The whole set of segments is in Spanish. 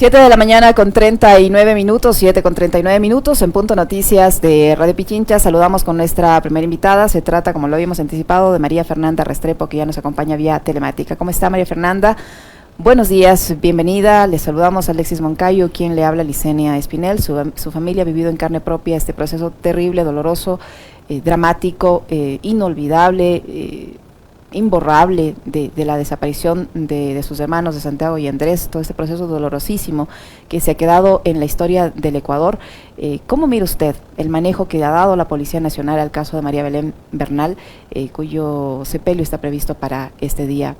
7 de la mañana con 39 minutos, 7 con 39 minutos, en Punto Noticias de Radio Pichincha. Saludamos con nuestra primera invitada. Se trata, como lo habíamos anticipado, de María Fernanda Restrepo, que ya nos acompaña vía telemática. ¿Cómo está, María Fernanda? Buenos días, bienvenida. Le saludamos a Alexis Moncayo, quien le habla, Licenia Espinel. Su familia ha vivido en carne propia este proceso terrible, doloroso, dramático, inolvidable, imborrable de la desaparición de sus hermanos, de Santiago y Andrés, todo este proceso dolorosísimo que se ha quedado en la historia del Ecuador. ¿Cómo mira usted el manejo que ha dado la Policía Nacional al caso de María Belén Bernal, cuyo sepelio está previsto para este día?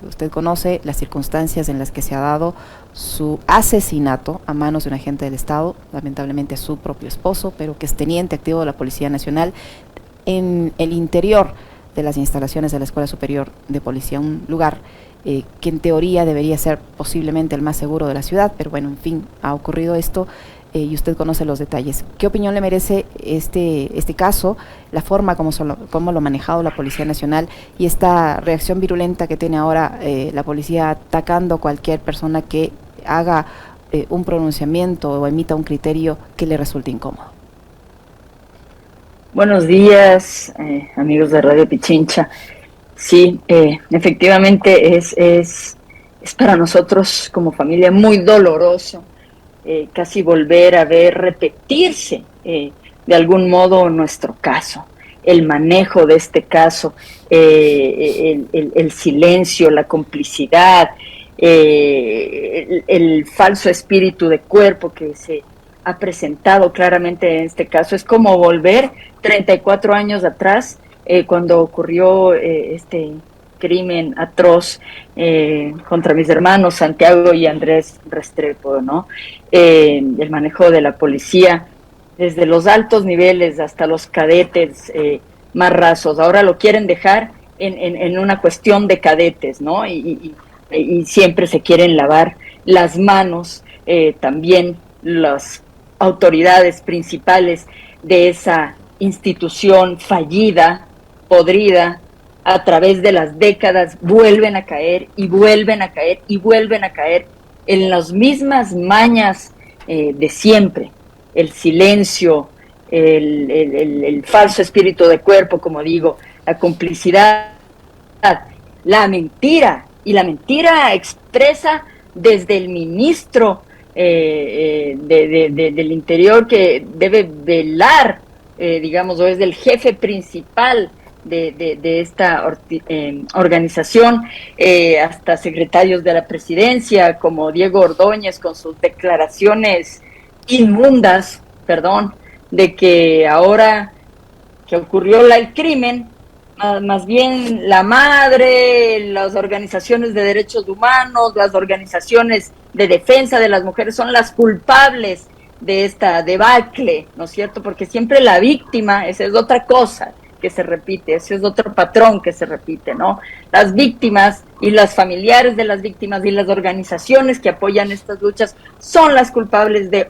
Usted conoce las circunstancias en las que se ha dado su asesinato a manos de un agente del Estado, lamentablemente su propio esposo, pero que es teniente activo de la Policía Nacional, en el interior de las instalaciones de la Escuela Superior de Policía, un lugar que en teoría debería ser posiblemente el más seguro de la ciudad, pero bueno, en fin, ha ocurrido esto y usted conoce los detalles. ¿Qué opinión le merece este caso, la forma como lo ha manejado la Policía Nacional y esta reacción virulenta que tiene ahora la policía atacando a cualquier persona que haga un pronunciamiento o emita un criterio que le resulte incómodo? Buenos días, amigos de Radio Pichincha. Sí, efectivamente es para nosotros como familia muy doloroso casi volver a ver repetirse de algún modo nuestro caso, el manejo de este caso, el silencio, la complicidad, el falso espíritu de cuerpo que se ha presentado claramente en este caso. Es como volver 34 años atrás, cuando ocurrió este crimen atroz contra mis hermanos Santiago y Andrés Restrepo, ¿no? El manejo de la policía, desde los altos niveles hasta los cadetes más rasos. Ahora lo quieren dejar en una cuestión de cadetes, ¿no? Y siempre se quieren lavar las manos, también las autoridades principales de esa institución fallida, podrida, a través de las décadas vuelven a caer y vuelven a caer y vuelven a caer en las mismas mañas de siempre. El silencio, el falso espíritu de cuerpo, como digo, la complicidad, la mentira, y la mentira expresa desde el ministro del Interior, que debe velar, digamos, o es el jefe principal de esta organización, hasta secretarios de la presidencia como Diego Ordóñez, con sus declaraciones inmundas, de que ahora que ocurrió el crimen, más bien la madre, las organizaciones de derechos humanos, las organizaciones de defensa de las mujeres son las culpables de esta debacle, ¿no es cierto? Porque siempre la víctima, esa es otra cosa que se repite, ese es otro patrón que se repite, ¿no? Las víctimas y los familiares de las víctimas y las organizaciones que apoyan estas luchas son las culpables de,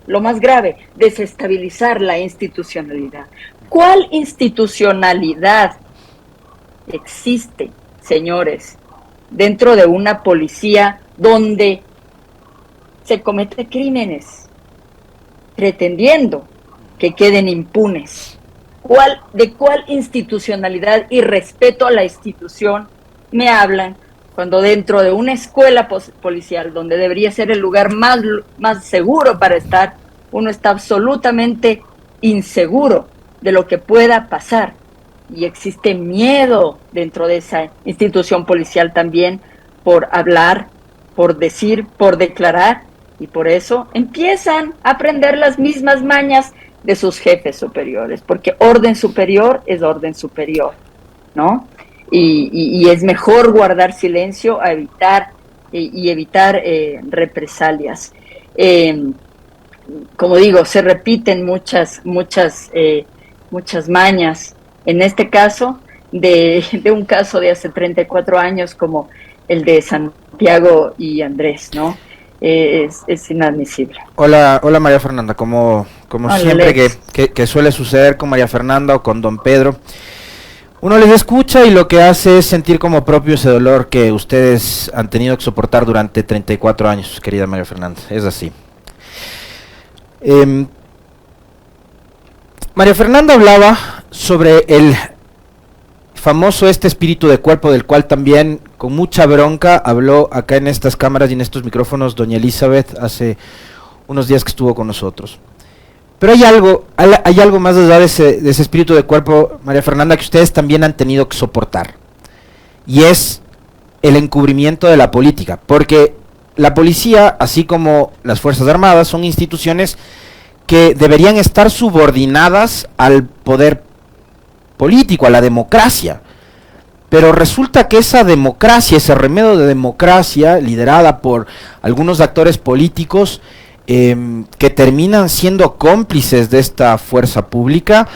lo más grave, desestabilizar la institucionalidad. ¿Cuál institucionalidad existe, señores, dentro de una policía donde se cometen crímenes pretendiendo que queden impunes? ¿De cuál institucionalidad y respeto a la institución me hablan cuando dentro de una escuela policial, donde debería ser el lugar más seguro para estar, uno está absolutamente inseguro de lo que pueda pasar? Y existe miedo dentro de esa institución policial también por hablar, por decir, por declarar, y por eso empiezan a aprender las mismas mañas de sus jefes superiores, porque orden superior es orden superior, ¿no? Y es mejor guardar silencio a evitar represalias. Como digo, se repiten muchas mañas. En este caso, de un caso de hace 34 años como el de Santiago y Andrés, ¿no? Es inadmisible. Hola María Fernanda, como Hola, siempre que suele suceder con María Fernanda o con don Pedro, Uno les escucha y lo que hace es sentir como propio ese dolor que ustedes han tenido que soportar durante 34 años, querida María Fernanda. Es así. María Fernanda hablaba sobre el famoso espíritu de cuerpo, del cual también con mucha bronca habló acá en estas cámaras y en estos micrófonos doña Elizabeth hace unos días que estuvo con nosotros. Pero hay algo más allá de ese espíritu de cuerpo, María Fernanda, que ustedes también han tenido que soportar. Y es el encubrimiento de la política. Porque la policía, así como las Fuerzas Armadas, son instituciones que deberían estar subordinadas al poder político, a la democracia. Pero resulta que esa democracia, ese remedio de democracia, liderada por algunos actores políticos, que terminan siendo cómplices de esta fuerza pública,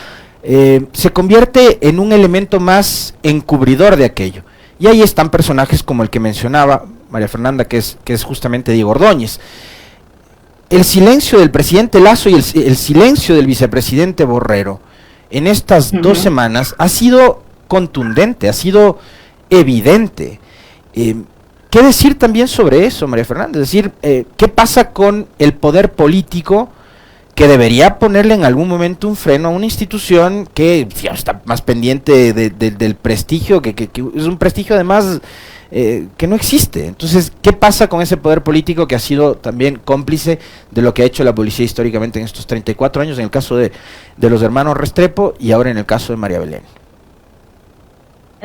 se convierte en un elemento más encubridor de aquello. Y ahí están personajes como el que mencionaba María Fernanda, que es justamente Diego Ordóñez. El silencio del presidente Lasso y el silencio del vicepresidente Borrero en estas 2 semanas ha sido contundente, ha sido evidente. ¿Qué decir también sobre eso, María Fernanda? Es decir, ¿qué pasa con el poder político que debería ponerle en algún momento un freno a una institución que está más pendiente del prestigio, que es un prestigio además que no existe? Entonces, ¿qué pasa con ese poder político que ha sido también cómplice de lo que ha hecho la policía históricamente en estos 34 años, en el caso de los hermanos Restrepo y ahora en el caso de María Belén?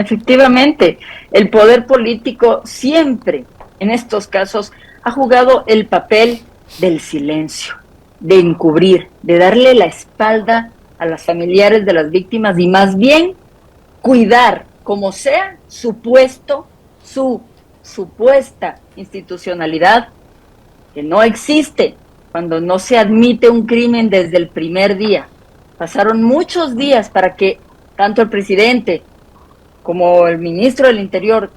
Efectivamente, el poder político siempre, en estos casos, ha jugado el papel del silencio, de encubrir, de darle la espalda a las familiares de las víctimas y más bien cuidar, como sea, su puesto, su supuesta institucionalidad, que no existe cuando no se admite un crimen desde el primer día. Pasaron muchos días para que tanto el presidente como el ministro del Interior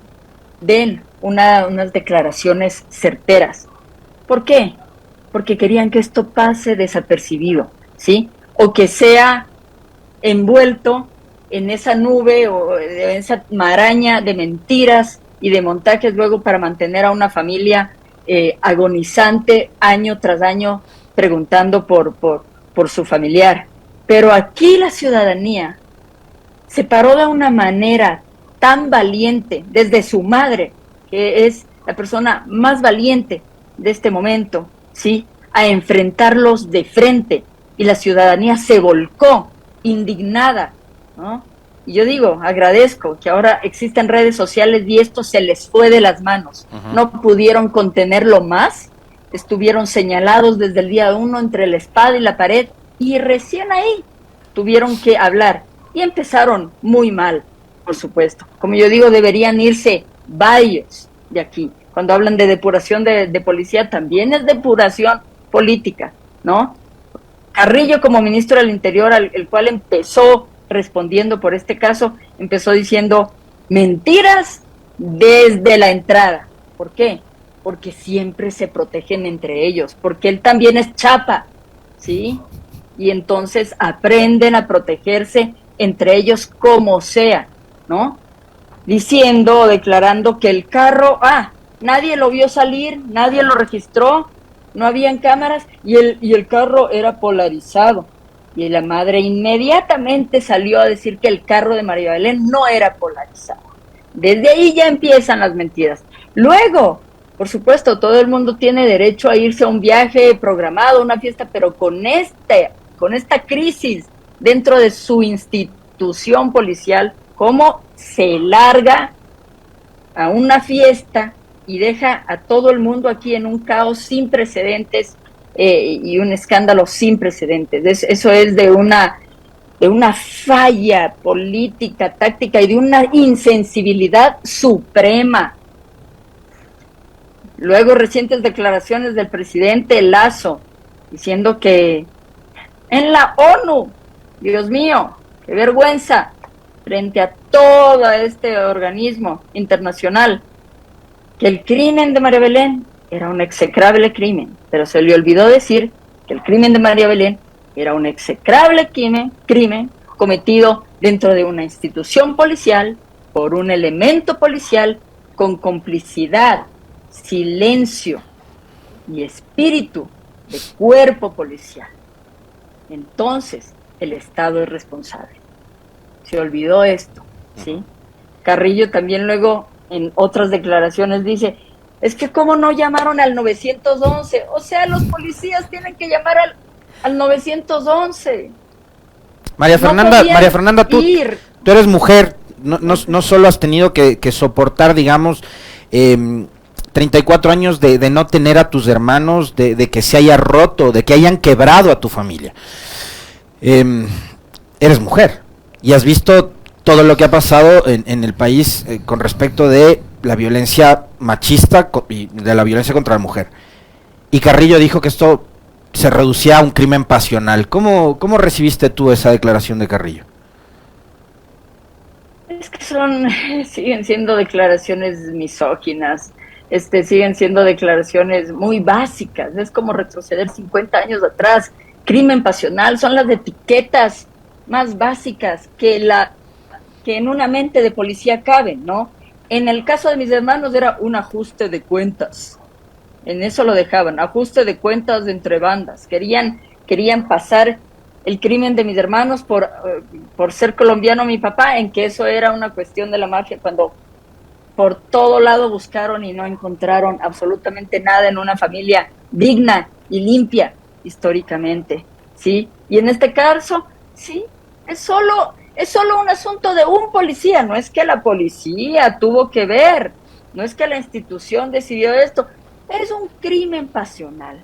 den unas declaraciones certeras. ¿Por qué? Porque querían que esto pase desapercibido, ¿sí? O que sea envuelto en esa nube o en esa maraña de mentiras y de montajes luego para mantener a una familia agonizante año tras año preguntando por su familiar. Pero aquí la ciudadanía se paró de una manera tan valiente, desde su madre, que es la persona más valiente de este momento, ¿sí?, a enfrentarlos de frente, y la ciudadanía se volcó, indignada, ¿no? Y yo digo, agradezco que ahora existen redes sociales y esto se les fue de las manos. No pudieron contenerlo más, estuvieron señalados desde el día 1 entre la espada y la pared, y recién ahí tuvieron que hablar. Y empezaron muy mal, por supuesto. Como yo digo, deberían irse varios de aquí. Cuando hablan de depuración de policía, también es depuración política, ¿no? Carrillo, como ministro del Interior, el cual empezó respondiendo por este caso, empezó diciendo mentiras desde la entrada. ¿Por qué? Porque siempre se protegen entre ellos, porque él también es chapa, ¿sí? Y entonces aprenden a protegerse entre ellos como sea, ¿no? Diciendo o declarando que el carro, nadie lo vio salir, nadie lo registró, no habían cámaras y el carro era polarizado. Y la madre inmediatamente salió a decir que el carro de María Belén no era polarizado. Desde ahí ya empiezan las mentiras. Luego, por supuesto, todo el mundo tiene derecho a irse a un viaje programado, una fiesta, pero con esta crisis dentro de su institución policial, cómo se larga a una fiesta y deja a todo el mundo aquí en un caos sin precedentes y un escándalo sin precedentes. Eso es de una falla política, táctica y de una insensibilidad suprema. Luego, recientes declaraciones del presidente Lasso diciendo que en la ONU, Dios mío, qué vergüenza, frente a todo este organismo internacional, que el crimen de María Belén era un execrable crimen, pero se le olvidó decir que el crimen de María Belén era un execrable crimen cometido dentro de una institución policial, por un elemento policial, con complicidad, silencio y espíritu de cuerpo policial. Entonces, el Estado es responsable. Se olvidó esto, ¿sí? Carrillo también luego en otras declaraciones dice, es que cómo no llamaron al 911, o sea, los policías tienen que llamar al 911. María Fernanda, tú eres mujer, no solo has tenido que soportar, digamos, 34 años de no tener a tus hermanos, de que se haya roto, de que hayan quebrado a tu familia. Eres mujer y has visto todo lo que ha pasado en el país con respecto de la violencia machista y de la violencia contra la mujer. Y Carrillo dijo que esto se reducía a un crimen pasional. ¿Cómo recibiste tú esa declaración de Carrillo? Es que siguen siendo declaraciones misóginas, siguen siendo declaraciones muy básicas, es como retroceder 50 años atrás. Crimen pasional son las etiquetas más básicas que en una mente de policía caben, ¿no? En el caso de mis hermanos era un ajuste de cuentas, en eso lo dejaban, ajuste de cuentas entre bandas, querían pasar el crimen de mis hermanos por ser colombiano mi papá, en que eso era una cuestión de la mafia, cuando por todo lado buscaron y no encontraron absolutamente nada en una familia digna y limpia históricamente, ¿sí? Y en este caso, sí, es solo un asunto de un policía, no es que la policía tuvo que ver, no es que la institución decidió esto, es un crimen pasional,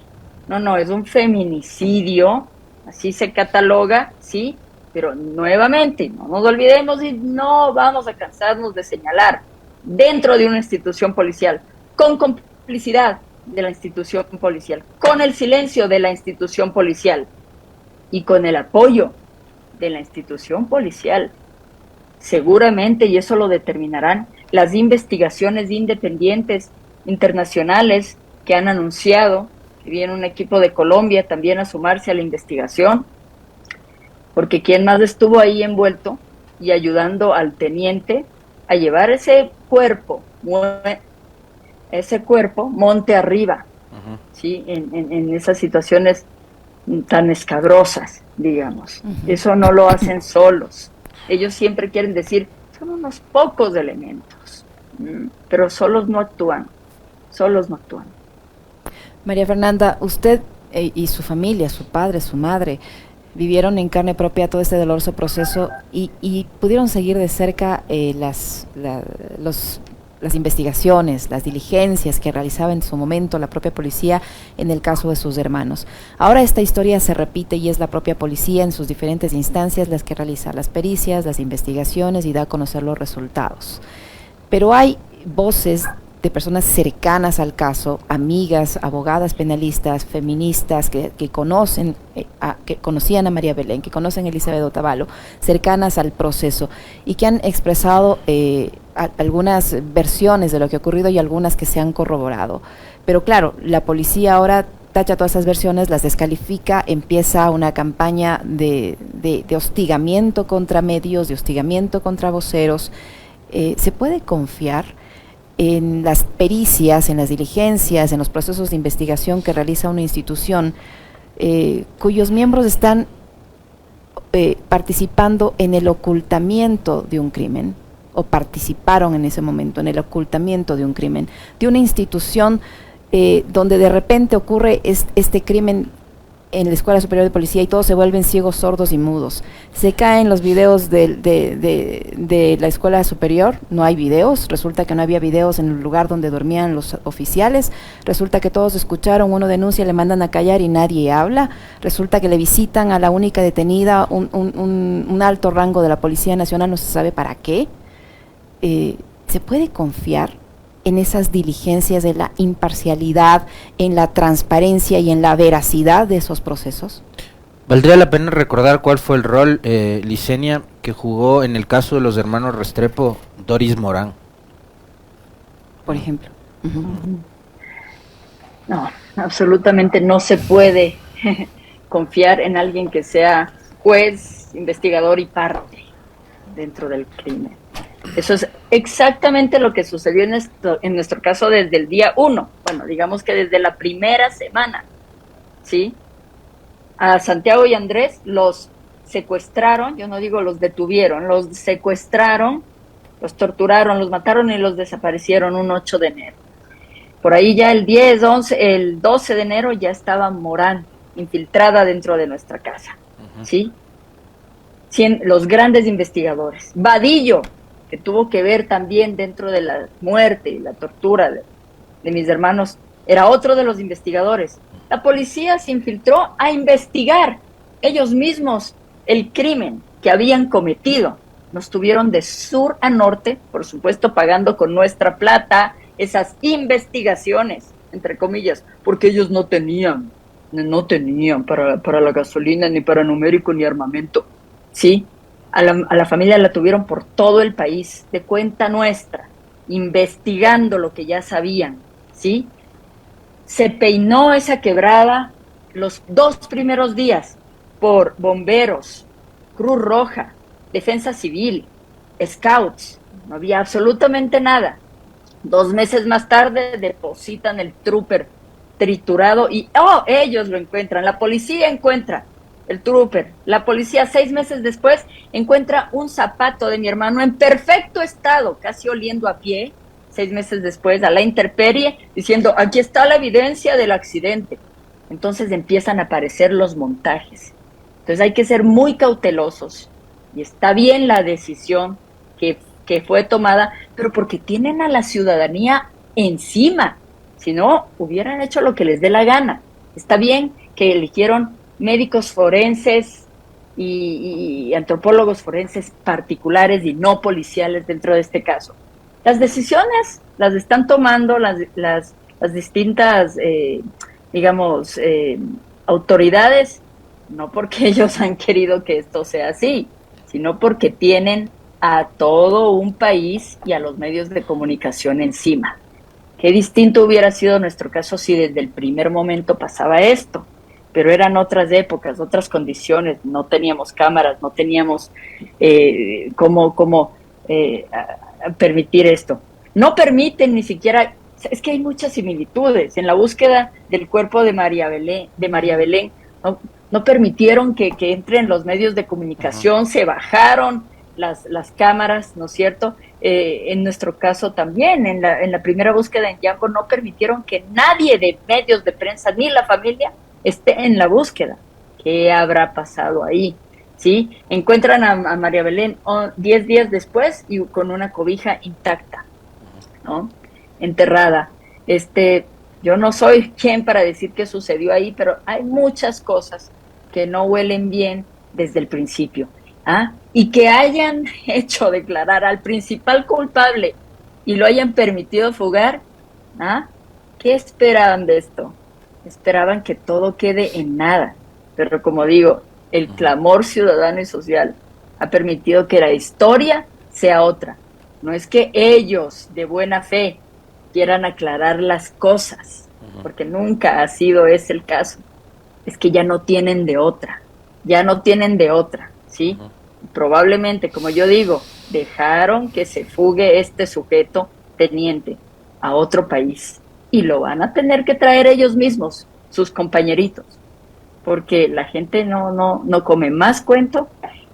no, es un feminicidio, así se cataloga, sí, pero nuevamente, no nos olvidemos y no vamos a cansarnos de señalar, dentro de una institución policial, con complicidad de la institución policial, con el silencio de la institución policial y con el apoyo de la institución policial, seguramente, y eso lo determinarán las investigaciones independientes internacionales que han anunciado que viene un equipo de Colombia también a sumarse a la investigación, porque quien más estuvo ahí envuelto y ayudando al teniente a llevar ese cuerpo monte arriba, ¿sí? En esas situaciones tan escabrosas, digamos. Eso no lo hacen solos. Ellos siempre quieren decir, son unos pocos elementos, pero solos no actúan. María Fernanda, usted y su familia, su padre, su madre, vivieron en carne propia todo este doloroso proceso y pudieron seguir de cerca las investigaciones, las diligencias que realizaba en su momento la propia policía en el caso de sus hermanos. Ahora esta historia se repite y es la propia policía en sus diferentes instancias las que realiza las pericias, las investigaciones y da a conocer los resultados. Pero hay voces de personas cercanas al caso, amigas, abogadas penalistas, feministas que conocían a María Belén, que conocen a Elizabeth Otavalo, cercanas al proceso y que han expresado algunas versiones de lo que ha ocurrido y algunas que se han corroborado. Pero claro, la policía ahora tacha todas esas versiones, las descalifica, empieza una campaña de hostigamiento contra medios, de hostigamiento contra voceros. ¿Se puede confiar en las pericias, en las diligencias, en los procesos de investigación que realiza una institución cuyos miembros están participando en el ocultamiento de un crimen, o participaron en ese momento en el ocultamiento de un crimen, de una institución donde de repente ocurre este crimen en la Escuela Superior de Policía y todos se vuelven ciegos, sordos y mudos? Se caen los videos de la Escuela Superior, no hay videos, resulta que no había videos en el lugar donde dormían los oficiales, resulta que todos escucharon, uno denuncia, le mandan a callar y nadie habla, resulta que le visitan a la única detenida, un alto rango de la Policía Nacional, no se sabe para qué. ¿Se puede confiar en esas diligencias de la imparcialidad, en la transparencia y en la veracidad de esos procesos? Valdría la pena recordar cuál fue el rol, Licenia, que jugó en el caso de los hermanos Restrepo, Doris Morán. Por ejemplo. No, absolutamente no se puede confiar en alguien que sea juez, investigador y parte. dentro del crimen. Eso es exactamente lo que sucedió en nuestro caso desde el día 1, bueno, digamos que desde la primera semana, ¿sí? A Santiago y Andrés los secuestraron, yo no digo los detuvieron, los secuestraron, los torturaron, los mataron y los desaparecieron un 8 de enero. Por ahí ya el 12 de enero ya estaba Morán infiltrada dentro de nuestra casa, ¿sí? Los grandes investigadores. Vadillo, que tuvo que ver también dentro de la muerte y la tortura de mis hermanos, era otro de los investigadores. La policía se infiltró a investigar ellos mismos el crimen que habían cometido. Nos tuvieron de sur a norte, por supuesto pagando con nuestra plata esas investigaciones, entre comillas, porque ellos no tenían para la gasolina, ni para numérico, ni armamento. Sí, a la familia la tuvieron por todo el país, de cuenta nuestra, investigando lo que ya sabían, ¿sí? Se peinó esa quebrada los 2 primeros días por bomberos, Cruz Roja, Defensa Civil, Scouts, no había absolutamente nada. 2 meses más tarde depositan el trooper triturado y ellos lo encuentran, la policía encuentra el trooper, la policía 6 meses después encuentra un zapato de mi hermano en perfecto estado, casi oliendo a pie, 6 meses después a la intemperie, diciendo aquí está la evidencia del accidente. Entonces empiezan a aparecer los montajes. Entonces hay que ser muy cautelosos y está bien la decisión que fue tomada, pero porque tienen a la ciudadanía encima. Si no, hubieran hecho lo que les dé la gana. Está bien que eligieron médicos forenses y antropólogos forenses particulares y no policiales dentro de este caso. Las decisiones las están tomando las distintas, autoridades, no porque ellos han querido que esto sea así, sino porque tienen a todo un país y a los medios de comunicación encima. Qué distinto hubiera sido nuestro caso si desde el primer momento pasaba esto, pero eran otras épocas, otras condiciones, no teníamos cámaras, no teníamos cómo permitir esto. No permiten ni siquiera, es que hay muchas similitudes, en la búsqueda del cuerpo de María Belén, no permitieron que entren los medios de comunicación, se bajaron las cámaras, ¿no es cierto? En nuestro caso también, en la primera búsqueda en Yango no permitieron que nadie de medios de prensa ni la familia esté en la búsqueda. ¿Qué habrá pasado ahí? ¿Sí? Encuentran a María Belén 10 días después y con una cobija intacta, ¿no? Enterrada. Yo no soy quien para decir qué sucedió ahí, pero hay muchas cosas que no huelen bien desde el principio. Y que hayan hecho declarar al principal culpable y lo hayan permitido fugar, ¿qué esperaban de esto? Esperaban que todo quede en nada, pero como digo, el clamor ciudadano y social ha permitido que la historia sea otra. No es que ellos de buena fe quieran aclarar las cosas, porque nunca ha sido ese el caso, es que ya no tienen de otra, ¿sí? Probablemente, como yo digo, dejaron que se fugue este sujeto teniente a otro país y lo van a tener que traer ellos mismos, sus compañeritos, porque la gente no come más cuento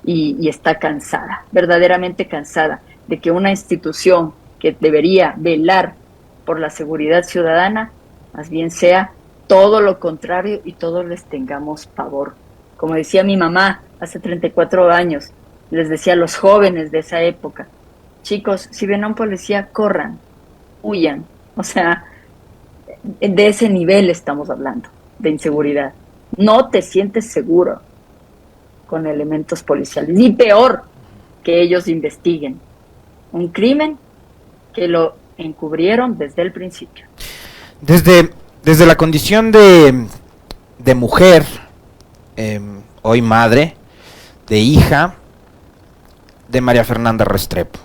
y está cansada, verdaderamente cansada de que una institución que debería velar por la seguridad ciudadana, más bien sea todo lo contrario y todos les tengamos pavor. Como decía mi mamá hace 34 años, les decía a los jóvenes de esa época, chicos, si ven a un policía, corran, huyan. O sea, de ese nivel estamos hablando, de inseguridad. No te sientes seguro con elementos policiales. Y peor, que ellos investiguen un crimen que lo encubrieron desde el principio. Desde la condición de mujer, hoy madre, de hija de María Fernanda Restrepo,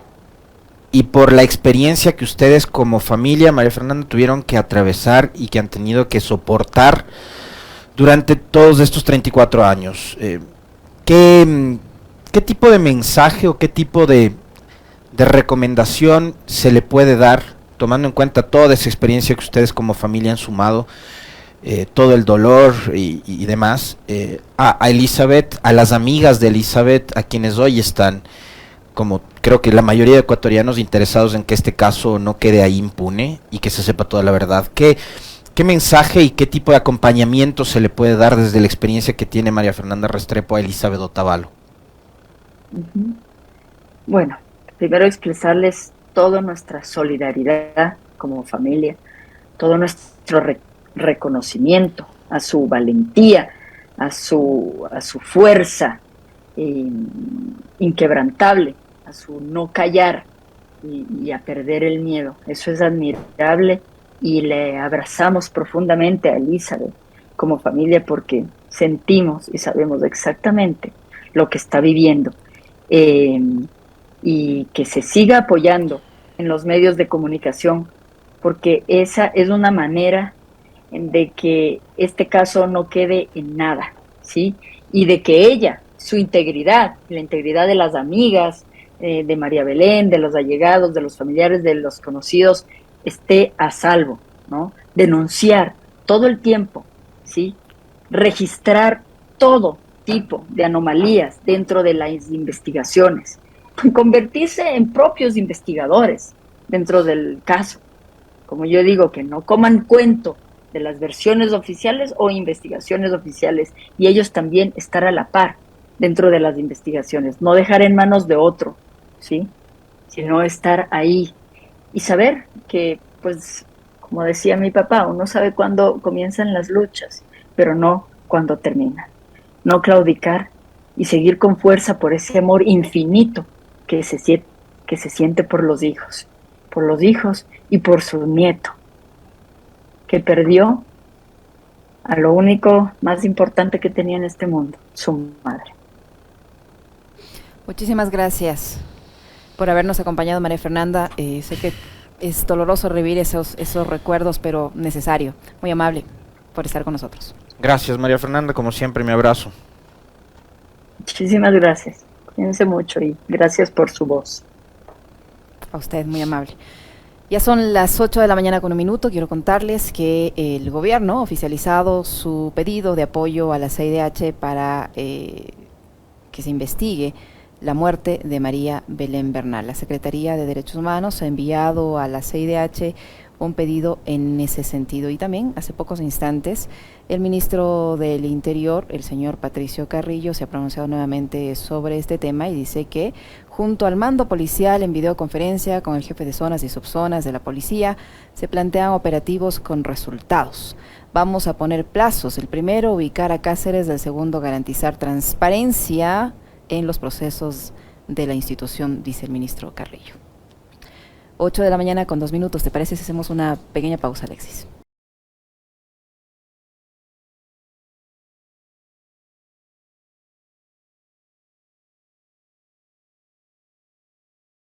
y por la experiencia que ustedes como familia María Fernanda tuvieron que atravesar y que han tenido que soportar durante todos estos 34 años, ¿qué ¿qué tipo de mensaje o qué tipo de recomendación se le puede dar, tomando en cuenta toda esa experiencia que ustedes como familia han sumado, todo el dolor y demás, a Elizabeth, a las amigas de Elizabeth, a quienes hoy están, como creo que la mayoría de ecuatorianos, interesados en que este caso no quede ahí impune y que se sepa toda la verdad? ¿Qué mensaje y qué tipo de acompañamiento se le puede dar desde la experiencia que tiene María Fernanda Restrepo a Elizabeth Otavalo? Ujú. Bueno, primero expresarles toda nuestra solidaridad como familia, todo nuestro reconocimiento a su valentía, a su fuerza eh, inquebrantable, a su no callar y a perder el miedo. Eso es admirable y le abrazamos profundamente a Elizabeth como familia porque sentimos y sabemos exactamente lo que está viviendo. Eh, y que se siga apoyando en los medios de comunicación, porque esa es una manera de que este caso no quede en nada, ¿sí? Y de que ella, su integridad, la integridad de las amigas, de María Belén, de los allegados, de los familiares, de los conocidos, esté a salvo, ¿no? Denunciar todo el tiempo, ¿sí? Registrar todo tipo de anomalías dentro de las investigaciones, convertirse en propios investigadores dentro del caso. Como yo digo, que no coman cuento de las versiones oficiales o investigaciones oficiales, y ellos también estar a la par dentro de las investigaciones, no dejar en manos de otro, ¿sí? Sino estar ahí y saber que, pues, como decía mi papá, uno sabe cuándo comienzan las luchas, pero no cuándo terminan. No claudicar y seguir con fuerza por ese amor infinito que se siente por los hijos y por su nieto, que perdió a lo único más importante que tenía en este mundo, su madre. Muchísimas gracias por habernos acompañado, María Fernanda. Sé que es doloroso revivir esos recuerdos, pero necesario. Muy amable por estar con nosotros. Gracias, María Fernanda, como siempre, mi abrazo. Muchísimas gracias. Cuídense mucho y gracias por su voz. A usted, muy amable. Ya son las 8 de la mañana con un minuto. Quiero contarles que el gobierno ha oficializado su pedido de apoyo a la CIDH para que se investigue la muerte de María Belén Bernal. La Secretaría de Derechos Humanos ha enviado a la CIDH un pedido en ese sentido. Y también, hace pocos instantes, el ministro del Interior, el señor Patricio Carrillo, se ha pronunciado nuevamente sobre este tema y dice que, junto al mando policial, en videoconferencia con el jefe de zonas y subzonas de la policía, se plantean operativos con resultados. Vamos a poner plazos. El primero, ubicar a Cáceres. El segundo, garantizar transparencia en los procesos de la institución, dice el ministro Carrillo. 8 de la mañana con 2 minutos. ¿Te parece si hacemos una pequeña pausa, Alexis?